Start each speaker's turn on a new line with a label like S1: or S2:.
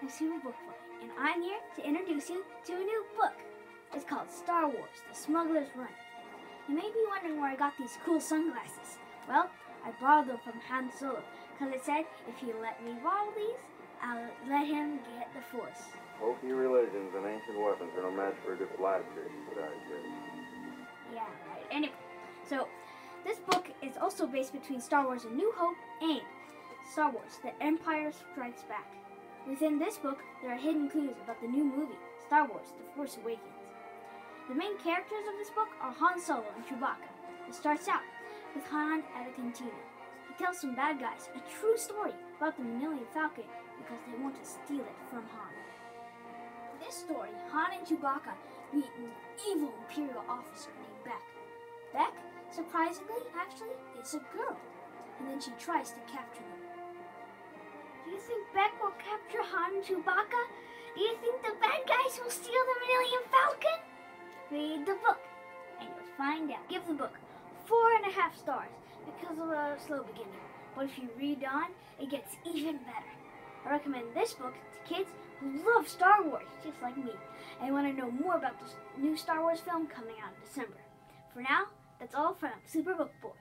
S1: to Super Book Boy, and I'm here to introduce you to a new book. It's called Star Wars: The Smuggler's Run. You may be wondering where I got these cool sunglasses. Well, I borrowed them from Han Solo, because it said if he let me borrow these, I'll let him get the Force.
S2: Hokey religions and ancient weapons are no match for a good blaster,
S1: Yeah, right. Anyway, so this book is also based between Star Wars: A New Hope and Star Wars: The Empire Strikes Back. Within this book, there are hidden clues about the new movie, Star Wars: The Force Awakens. The main characters of this book are Han Solo and Chewbacca. It starts out with Han at a cantina. He tells some bad guys a true story about the Millennium Falcon because they want to steal it from Han. In this story, Han and Chewbacca meet an evil Imperial officer named Beck. Beck, surprisingly, actually, is a girl, and then she tries to capture them. Do you think Beck will capture Han and Chewbacca? Do you think the bad guys will steal the Millennium Falcon? Read the book, and you'll find out. Give the book 4.5 stars because of a slow beginning. But if you read on, it gets even better. I recommend this book to kids who love Star Wars, just like me, and want to know more about the new Star Wars film coming out in December. For now, that's all from Super Book Boy.